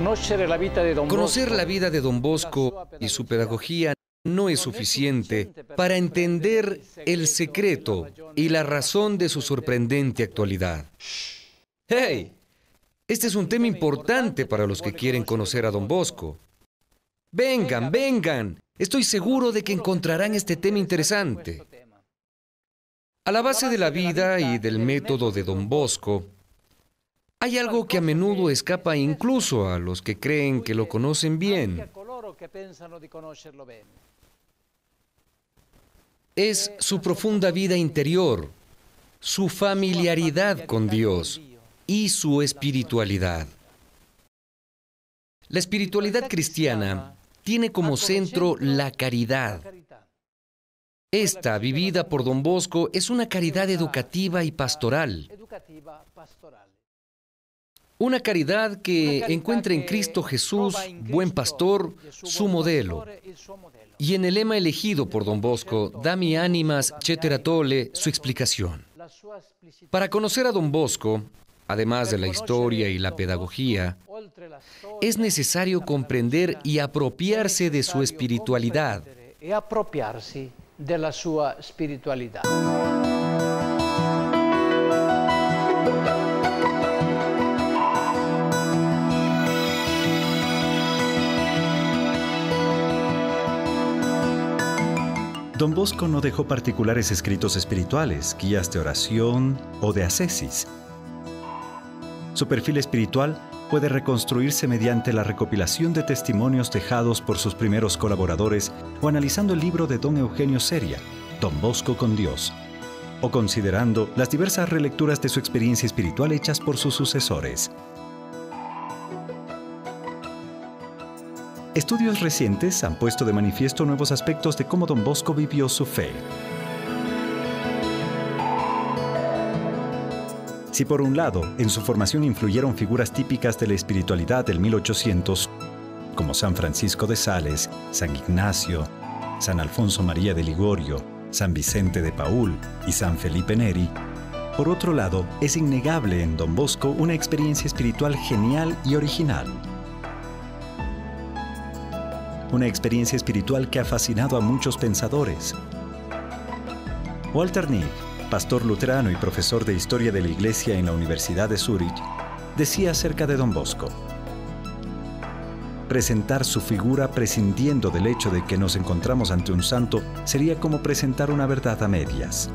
Conocer la vida de Don Bosco y su pedagogía no es suficiente para entender el secreto y la razón de su sorprendente actualidad. ¡Hey! Este es un tema importante para los que quieren conocer a Don Bosco. Vengan, vengan. Estoy seguro de que encontrarán este tema interesante. A la base de la vida y del método de Don Bosco, hay algo que a menudo escapa incluso a los que creen que lo conocen bien. Es su profunda vida interior, su familiaridad con Dios y su espiritualidad. La espiritualidad cristiana tiene como centro la caridad. Esta, vivida por Don Bosco, es una caridad educativa y pastoral. Una caridad que encuentra en Cristo Jesús, buen pastor, su modelo. Y en el lema elegido por Don Bosco, Dami Animas Cetera Tole, su explicación. Para conocer a Don Bosco, además de la historia y la pedagogía, es necesario comprender y apropiarse de su espiritualidad. Don Bosco no dejó particulares escritos espirituales, guías de oración o de ascesis. Su perfil espiritual puede reconstruirse mediante la recopilación de testimonios dejados por sus primeros colaboradores o analizando el libro de Don Eugenio Seria, Don Bosco con Dios, o considerando las diversas relecturas de su experiencia espiritual hechas por sus sucesores. Estudios recientes han puesto de manifiesto nuevos aspectos de cómo Don Bosco vivió su fe. Si por un lado, en su formación influyeron figuras típicas de la espiritualidad del 1800, como San Francisco de Sales, San Ignacio, San Alfonso María de Ligorio, San Vicente de Paúl y San Felipe Neri, por otro lado, es innegable en Don Bosco una experiencia espiritual genial y original. Una experiencia espiritual que ha fascinado a muchos pensadores. Walter Nigg, pastor luterano y profesor de Historia de la Iglesia en la Universidad de Zúrich, decía acerca de Don Bosco: presentar su figura prescindiendo del hecho de que nos encontramos ante un santo sería como presentar una verdad a medias.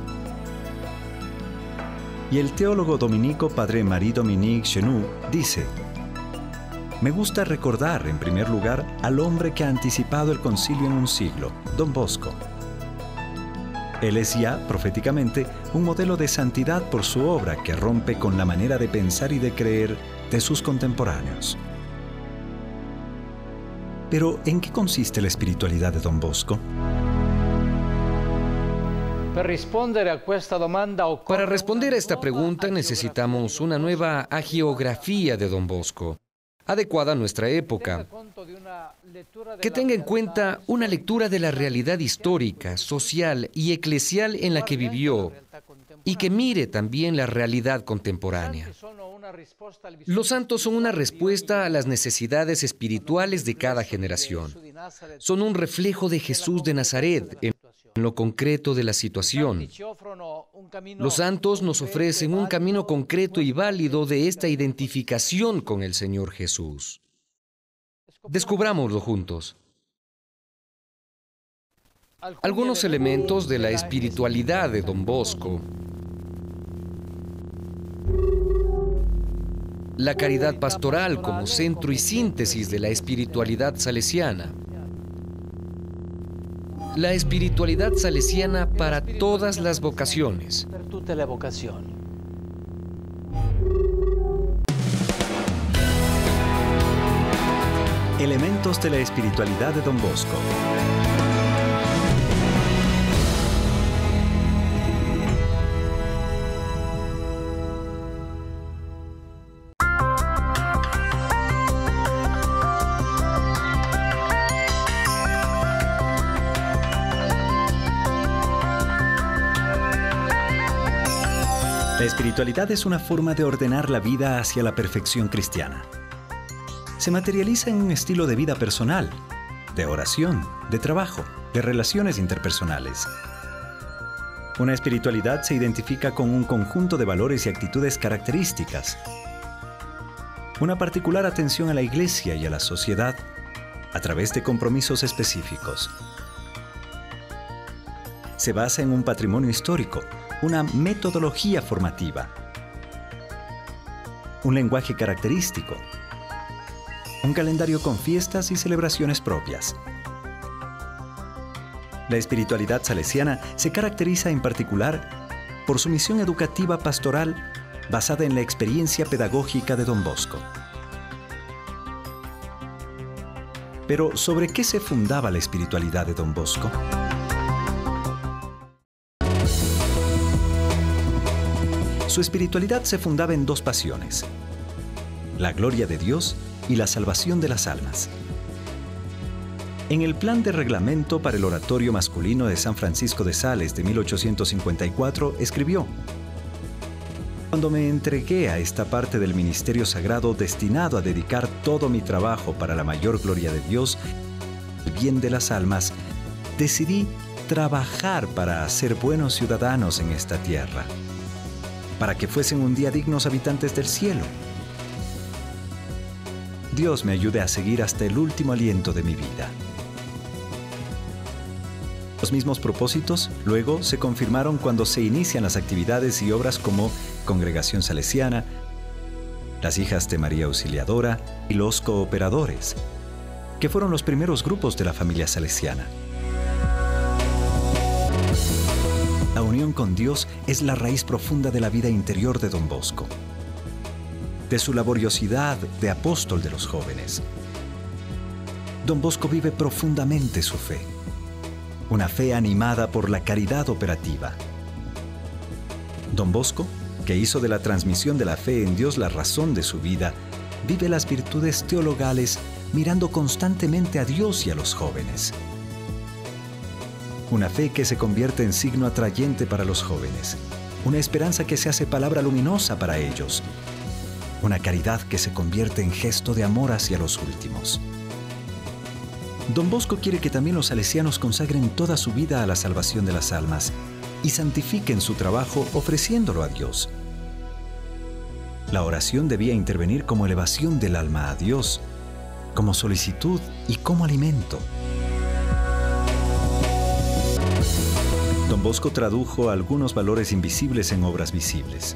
Y el teólogo dominico Padre Marie-Dominique Chenu dice: me gusta recordar, en primer lugar, al hombre que ha anticipado el concilio en un siglo, Don Bosco. Él es ya, proféticamente, un modelo de santidad por su obra que rompe con la manera de pensar y de creer de sus contemporáneos. Pero, ¿en qué consiste la espiritualidad de Don Bosco? Para responder a esta pregunta necesitamos una nueva hagiografía de Don Bosco, adecuada a nuestra época, que tenga en cuenta una lectura de la realidad histórica, social y eclesial en la que vivió y que mire también la realidad contemporánea. Los santos son una respuesta a las necesidades espirituales de cada generación. Son un reflejo de Jesús de Nazaret en lo concreto de la situación. Los santos nos ofrecen un camino concreto y válido de esta identificación con el Señor Jesús. Descubrámoslo juntos. Algunos elementos de la espiritualidad de Don Bosco. La caridad pastoral como centro y síntesis de la espiritualidad salesiana. La espiritualidad salesiana para todas las vocaciones. Elementos de la espiritualidad de Don Bosco. La espiritualidad es una forma de ordenar la vida hacia la perfección cristiana. se materializa en un estilo de vida personal, de oración, de trabajo, de relaciones interpersonales. Una espiritualidad se identifica con un conjunto de valores y actitudes características. Una particular atención a la Iglesia y a la sociedad a través de compromisos específicos. Se basa en un patrimonio histórico, una metodología formativa, un lenguaje característico, un calendario con fiestas y celebraciones propias. La espiritualidad salesiana se caracteriza en particular por su misión educativa pastoral basada en la experiencia pedagógica de Don Bosco. Pero, ¿sobre qué se fundaba la espiritualidad de Don Bosco? Su espiritualidad se fundaba en dos pasiones: la gloria de Dios y la salvación de las almas. En el plan de reglamento para el oratorio masculino de San Francisco de Sales de 1854 escribió: cuando me entregué a esta parte del ministerio sagrado destinado a dedicar todo mi trabajo para la mayor gloria de Dios, el bien de las almas, decidí trabajar para ser buenos ciudadanos en esta tierra, para que fuesen un día dignos habitantes del cielo. Dios me ayude a seguir hasta el último aliento de mi vida. Los mismos propósitos luego se confirmaron cuando se inician las actividades y obras como Congregación Salesiana, las Hijas de María Auxiliadora y los Cooperadores, que fueron los primeros grupos de la familia salesiana. La unión con Dios es la raíz profunda de la vida interior de Don Bosco, de su laboriosidad de apóstol de los jóvenes. Don Bosco vive profundamente su fe, una fe animada por la caridad operativa. Don Bosco, que hizo de la transmisión de la fe en Dios la razón de su vida, vive las virtudes teologales mirando constantemente a Dios y a los jóvenes. Una fe que se convierte en signo atrayente para los jóvenes, una esperanza que se hace palabra luminosa para ellos, una caridad que se convierte en gesto de amor hacia los últimos. Don Bosco quiere que también los salesianos consagren toda su vida a la salvación de las almas y santifiquen su trabajo ofreciéndolo a Dios. La oración debía intervenir como elevación del alma a Dios, como solicitud y como alimento. Don Bosco tradujo algunos valores invisibles en obras visibles.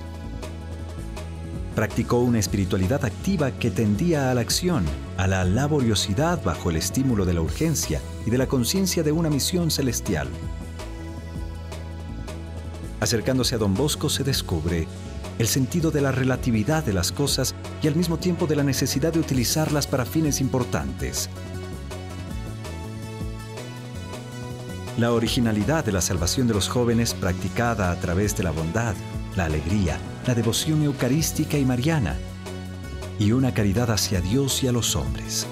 Practicó una espiritualidad activa que tendía a la acción, a la laboriosidad bajo el estímulo de la urgencia y de la conciencia de una misión celestial. Acercándose a Don Bosco se descubre el sentido de la relatividad de las cosas y al mismo tiempo de la necesidad de utilizarlas para fines importantes. La originalidad de la salvación de los jóvenes practicada a través de la bondad, la alegría, la devoción eucarística y mariana, y una caridad hacia Dios y a los hombres.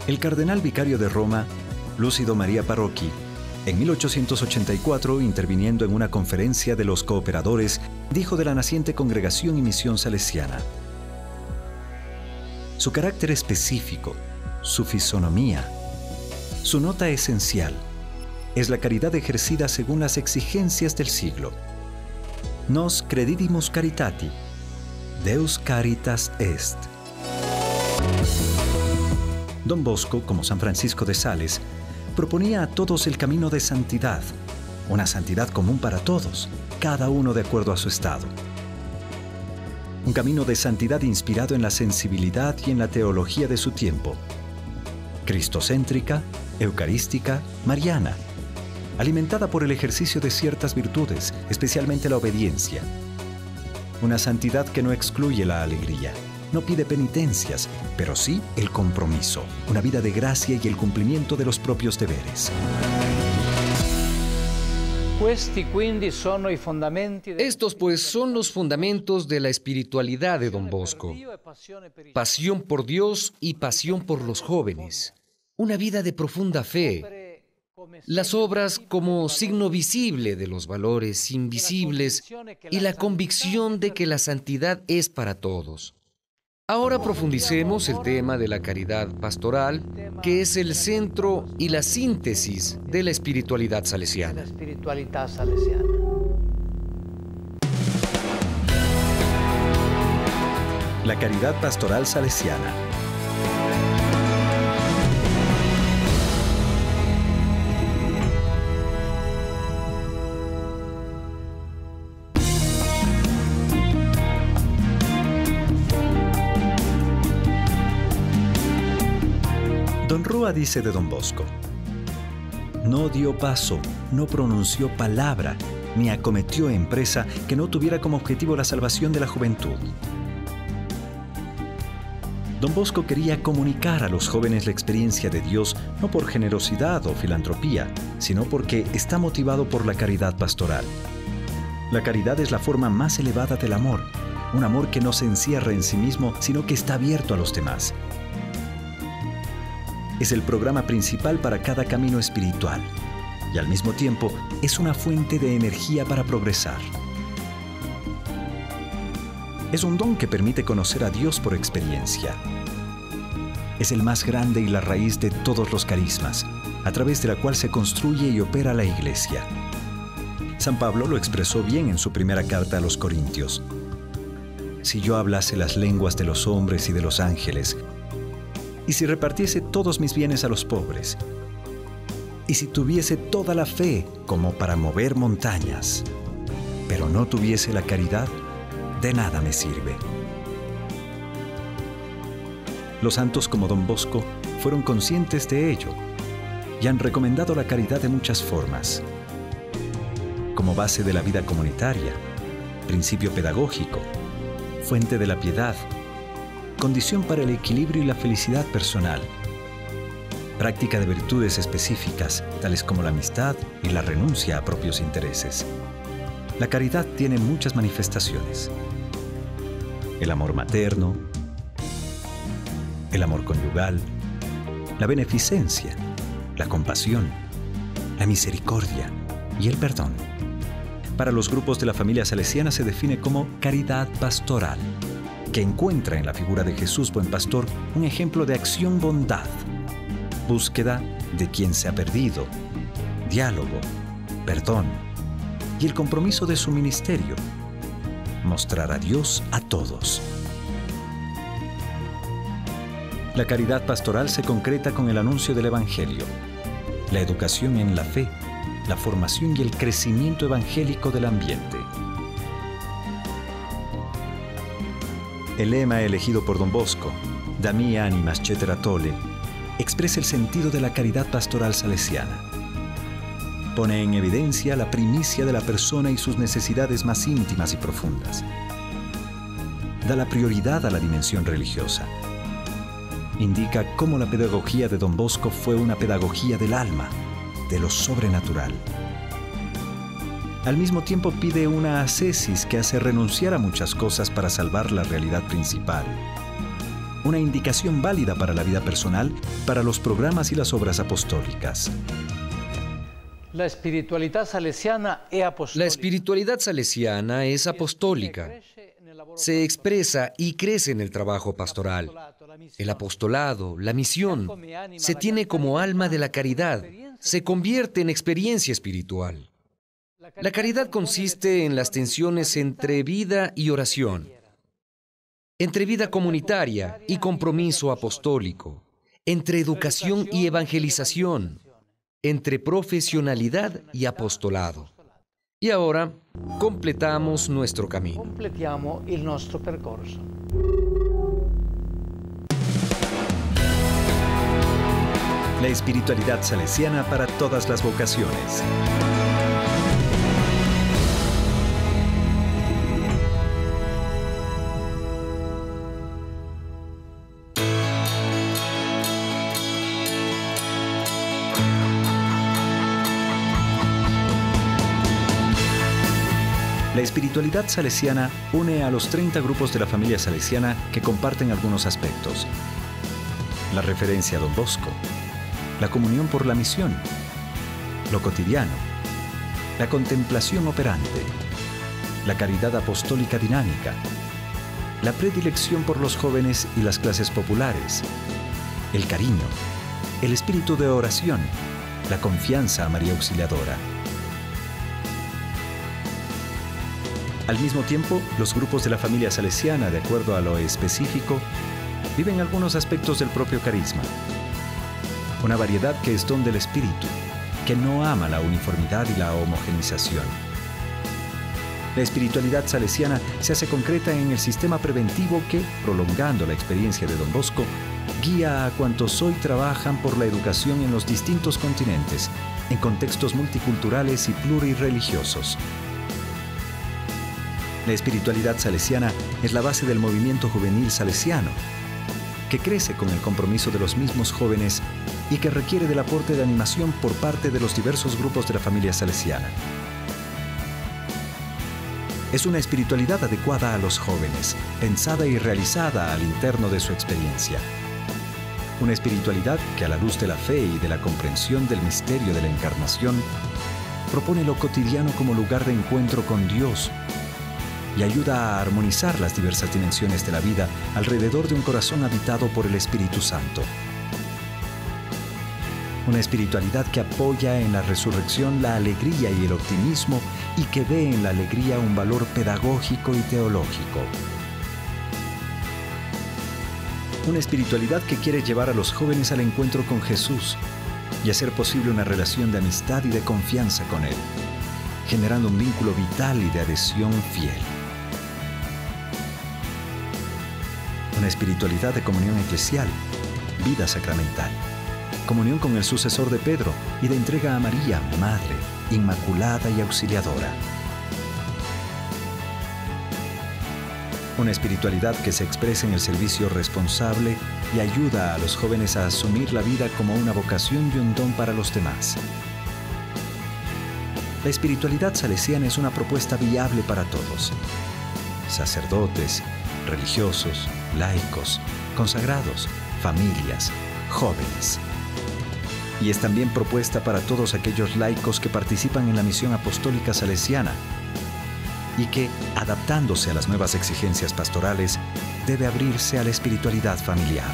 El cardenal vicario de Roma, Lúcido María Parocchi, en 1884, interviniendo en una conferencia de los cooperadores, dijo de la naciente congregación y misión salesiana: su carácter específico, su fisonomía, su nota esencial, es la caridad ejercida según las exigencias del siglo. Nos credidimus caritati, Deus caritas est. Don Bosco, como San Francisco de Sales, proponía a todos el camino de santidad, una santidad común para todos, cada uno de acuerdo a su estado. Un camino de santidad inspirado en la sensibilidad y en la teología de su tiempo, cristocéntrica, eucarística, mariana, alimentada por el ejercicio de ciertas virtudes, especialmente la obediencia. Una santidad que no excluye la alegría, no pide penitencias, pero sí el compromiso, una vida de gracia y el cumplimiento de los propios deberes. Estos pues son los fundamentos de la espiritualidad de Don Bosco: pasión por Dios y pasión por los jóvenes, una vida de profunda fe, las obras como signo visible de los valores invisibles y la convicción de que la santidad es para todos. Ahora profundicemos el tema de la caridad pastoral, que es el centro y la síntesis de la espiritualidad salesiana. La caridad pastoral salesiana. Don Rúa dice de Don Bosco: no dio paso, no pronunció palabra, ni acometió empresa que no tuviera como objetivo la salvación de la juventud. Don Bosco quería comunicar a los jóvenes la experiencia de Dios no por generosidad o filantropía, sino porque está motivado por la caridad pastoral. La caridad es la forma más elevada del amor, un amor que no se encierra en sí mismo, sino que está abierto a los demás. Es el programa principal para cada camino espiritual y al mismo tiempo es una fuente de energía para progresar. Es un don que permite conocer a Dios por experiencia. Es el más grande y la raíz de todos los carismas, a través de la cual se construye y opera la Iglesia. San Pablo lo expresó bien en su primera carta a los Corintios. Si yo hablase las lenguas de los hombres y de los ángeles, y si repartiese todos mis bienes a los pobres, y si tuviese toda la fe como para mover montañas, pero no tuviese la caridad, de nada me sirve. Los santos como Don Bosco fueron conscientes de ello y han recomendado la caridad de muchas formas, como base de la vida comunitaria, principio pedagógico, fuente de la piedad, condición para el equilibrio y la felicidad personal, práctica de virtudes específicas, tales como la amistad y la renuncia a propios intereses. La caridad tiene muchas manifestaciones: el amor materno, el amor conyugal, la beneficencia, la compasión, la misericordia y el perdón. Para los grupos de la familia salesiana se define como caridad pastoral, que encuentra en la figura de Jesús Buen Pastor un ejemplo de acción-bondad, búsqueda de quien se ha perdido, diálogo, perdón y el compromiso de su ministerio, mostrar a Dios a todos. La caridad pastoral se concreta con el anuncio del Evangelio, la educación en la fe, la formación y el crecimiento evangélico del ambiente. El lema elegido por Don Bosco, Dami Animas Cetera Tole, expresa el sentido de la caridad pastoral salesiana. Pone en evidencia la primicia de la persona y sus necesidades más íntimas y profundas. Da la prioridad a la dimensión religiosa. Indica cómo la pedagogía de Don Bosco fue una pedagogía del alma, de lo sobrenatural. Al mismo tiempo pide una ascesis que hace renunciar a muchas cosas para salvar la realidad principal. Una indicación válida para la vida personal, para los programas y las obras apostólicas. La espiritualidad salesiana es apostólica. Se expresa y crece en el trabajo pastoral. El apostolado, la misión, se tiene como alma de la caridad, se convierte en experiencia espiritual. La caridad consiste en las tensiones entre vida y oración, entre vida comunitaria y compromiso apostólico, entre educación y evangelización, entre profesionalidad y apostolado. Y ahora completamos nuestro camino. Completiamo il nostro percorso. La espiritualidad salesiana para todas las vocaciones. La espiritualidad salesiana une a los 30 grupos de la familia salesiana que comparten algunos aspectos: la referencia a Don Bosco, la comunión por la misión, lo cotidiano, la contemplación operante, la caridad apostólica dinámica, la predilección por los jóvenes y las clases populares, el cariño, el espíritu de oración, la confianza a María Auxiliadora. Al mismo tiempo, los grupos de la familia salesiana, de acuerdo a lo específico, viven algunos aspectos del propio carisma. Una variedad que es don del espíritu, que no ama la uniformidad y la homogenización. La espiritualidad salesiana se hace concreta en el sistema preventivo que, prolongando la experiencia de Don Bosco, guía a cuantos hoy trabajan por la educación en los distintos continentes, en contextos multiculturales y plurireligiosos. La espiritualidad salesiana es la base del movimiento juvenil salesiano, que crece con el compromiso de los mismos jóvenes y que requiere del aporte de animación por parte de los diversos grupos de la familia salesiana. Es una espiritualidad adecuada a los jóvenes, pensada y realizada al interno de su experiencia. Una espiritualidad que, a la luz de la fe y de la comprensión del misterio de la encarnación, propone lo cotidiano como lugar de encuentro con Dios y ayuda a armonizar las diversas dimensiones de la vida alrededor de un corazón habitado por el Espíritu Santo. Una espiritualidad que apoya en la resurrección la alegría y el optimismo y que ve en la alegría un valor pedagógico y teológico. Una espiritualidad que quiere llevar a los jóvenes al encuentro con Jesús y hacer posible una relación de amistad y de confianza con Él, generando un vínculo vital y de adhesión fiel. Una espiritualidad de comunión eclesial, vida sacramental, comunión con el sucesor de Pedro y de entrega a María, Madre, Inmaculada y Auxiliadora. Una espiritualidad que se expresa en el servicio responsable y ayuda a los jóvenes a asumir la vida como una vocación y un don para los demás. La espiritualidad salesiana es una propuesta viable para todos: sacerdotes, religiosos, laicos, consagrados, familias, jóvenes. Y es también propuesta para todos aquellos laicos que participan en la misión apostólica salesiana y que, adaptándose a las nuevas exigencias pastorales, debe abrirse a la espiritualidad familiar.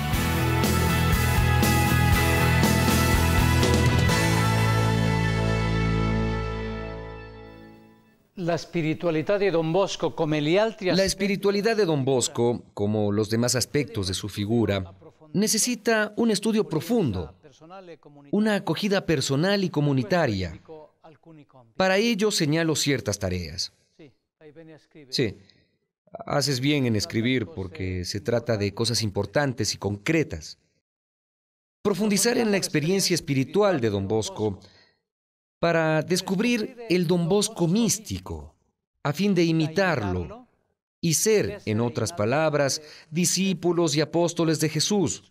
La espiritualidad de Don Bosco, La espiritualidad de Don Bosco, como los demás aspectos de su figura, necesita un estudio profundo, una acogida personal y comunitaria. Para ello señalo ciertas tareas. Sí, haces bien en escribir porque se trata de cosas importantes y concretas. Profundizar en la experiencia espiritual de Don Bosco para descubrir el Don Bosco místico, a fin de imitarlo y ser, en otras palabras, discípulos y apóstoles de Jesús,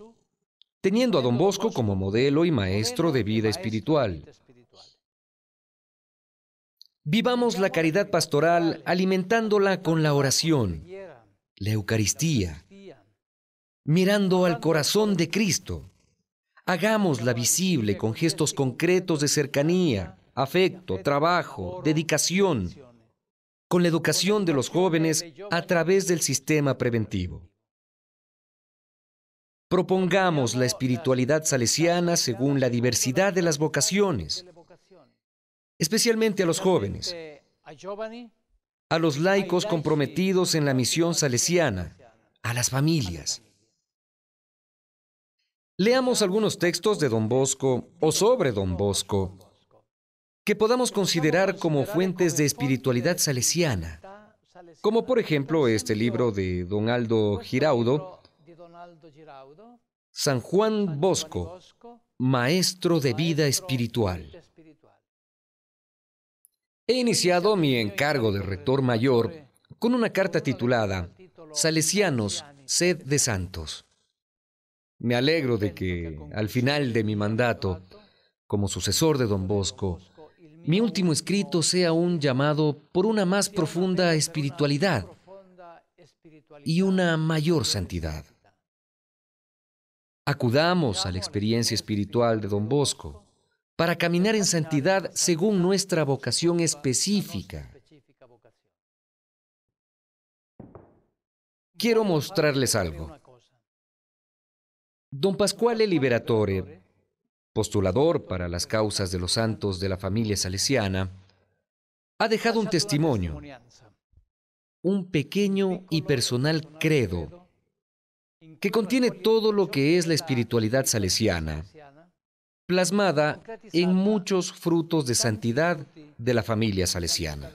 teniendo a Don Bosco como modelo y maestro de vida espiritual. Vivamos la caridad pastoral alimentándola con la oración, la Eucaristía, mirando al corazón de Cristo. Hagámosla visible con gestos concretos de cercanía, afecto, trabajo, dedicación, con la educación de los jóvenes a través del sistema preventivo. Propongamos la espiritualidad salesiana según la diversidad de las vocaciones, especialmente a los jóvenes, a los laicos comprometidos en la misión salesiana, a las familias. Leamos algunos textos de Don Bosco o sobre Don Bosco que podamos considerar como fuentes de espiritualidad salesiana, como por ejemplo este libro de Don Aldo Giraudo, San Juan Bosco, Maestro de Vida Espiritual. He iniciado mi encargo de rector mayor con una carta titulada Salesianos, sed de santos. Me alegro de que, al final de mi mandato, como sucesor de Don Bosco, mi último escrito sea un llamado por una más profunda espiritualidad y una mayor santidad. Acudamos a la experiencia espiritual de Don Bosco para caminar en santidad según nuestra vocación específica. quiero mostrarles algo. Don Pasquale Liberatore, postulador para las causas de los santos de la familia salesiana, ha dejado un testimonio, un pequeño y personal credo que contiene todo lo que es la espiritualidad salesiana, plasmada en muchos frutos de santidad de la familia salesiana.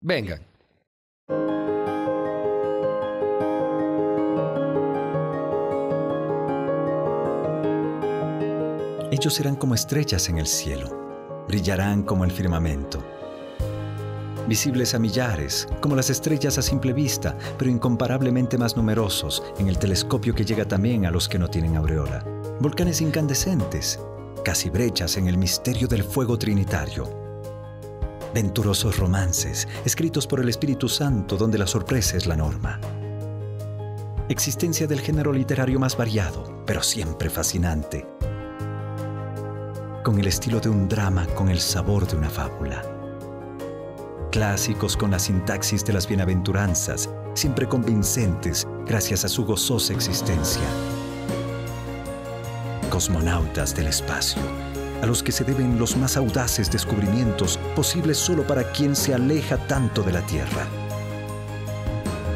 Vengan. Ellos serán como estrellas en el cielo, brillarán como el firmamento. Visibles a millares, como las estrellas a simple vista, pero incomparablemente más numerosos en el telescopio que llega también a los que no tienen aureola. Volcanes incandescentes, casi brechas en el misterio del fuego trinitario. Venturosos romances, escritos por el Espíritu Santo, donde la sorpresa es la norma. Existencia del género literario más variado, pero siempre fascinante. Con el estilo de un drama, con el sabor de una fábula. Clásicos con la sintaxis de las bienaventuranzas, siempre convincentes gracias a su gozosa existencia. Cosmonautas del espacio, a los que se deben los más audaces descubrimientos posibles solo para quien se aleja tanto de la Tierra.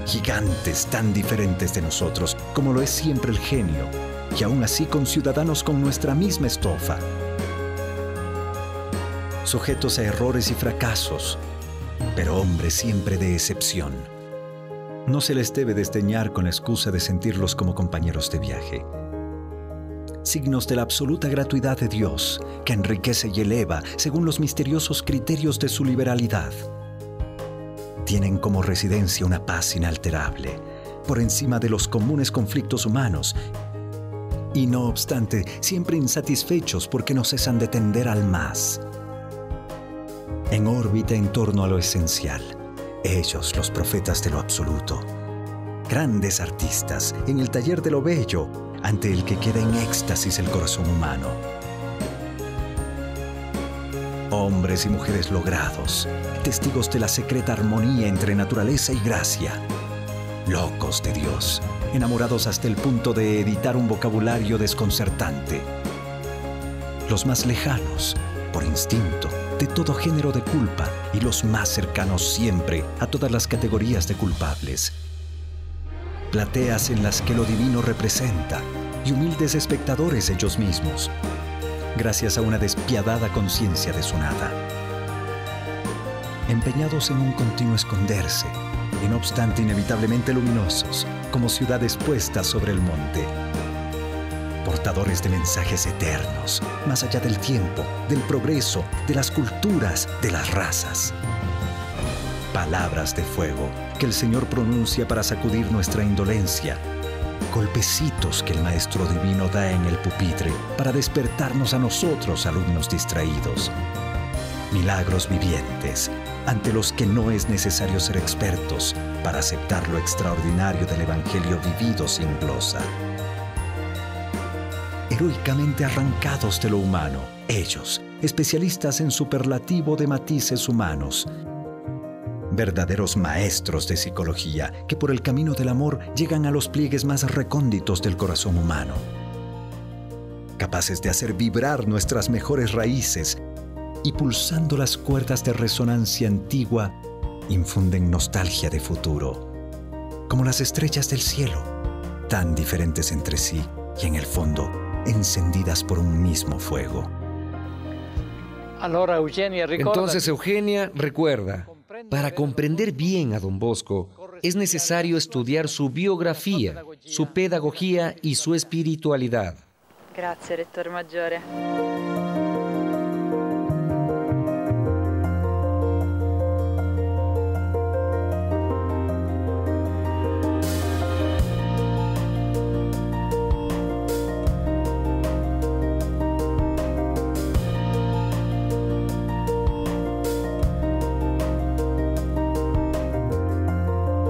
Gigantes tan diferentes de nosotros, como lo es siempre el genio, y aún así conciudadanos con nuestra misma estofa. Sujetos a errores y fracasos, pero hombres siempre de excepción. No se les debe desdeñar con la excusa de sentirlos como compañeros de viaje. Signos de la absoluta gratuidad de Dios, que enriquece y eleva según los misteriosos criterios de su liberalidad. Tienen como residencia una paz inalterable, por encima de los comunes conflictos humanos, y no obstante, siempre insatisfechos porque no cesan de tender al más. En órbita en torno a lo esencial, ellos, los profetas de lo absoluto. Grandes artistas en el taller de lo bello, ante el que queda en éxtasis el corazón humano. Hombres y mujeres logrados, testigos de la secreta armonía entre naturaleza y gracia. Locos de Dios, enamorados hasta el punto de editar un vocabulario desconcertante. Los más lejanos, por instinto, de todo género de culpa, y los más cercanos siempre a todas las categorías de culpables. Plateas en las que lo divino representa, y humildes espectadores ellos mismos, gracias a una despiadada conciencia de su nada. Empeñados en un continuo esconderse, y no obstante inevitablemente luminosos, como ciudades puestas sobre el monte. Portadores de mensajes eternos, más allá del tiempo, del progreso, de las culturas, de las razas. Palabras de fuego que el Señor pronuncia para sacudir nuestra indolencia. Golpecitos que el Maestro Divino da en el pupitre para despertarnos a nosotros, alumnos distraídos. Milagros vivientes, ante los que no es necesario ser expertos para aceptar lo extraordinario del Evangelio vivido sin glosa. Heroicamente arrancados de lo humano, ellos, especialistas en superlativo de matices humanos. Verdaderos maestros de psicología que por el camino del amor llegan a los pliegues más recónditos del corazón humano. Capaces de hacer vibrar nuestras mejores raíces y pulsando las cuerdas de resonancia antigua, infunden nostalgia de futuro. Como las estrellas del cielo, tan diferentes entre sí y en el fondo, encendidas por un mismo fuego. Entonces, Eugenia, recuerda, para comprender bien a Don Bosco, es necesario estudiar su biografía, su pedagogía y su espiritualidad. Grazie, Rettore Maggiore.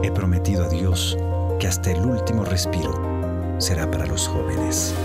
He prometido a Dios que hasta el último respiro será para los jóvenes.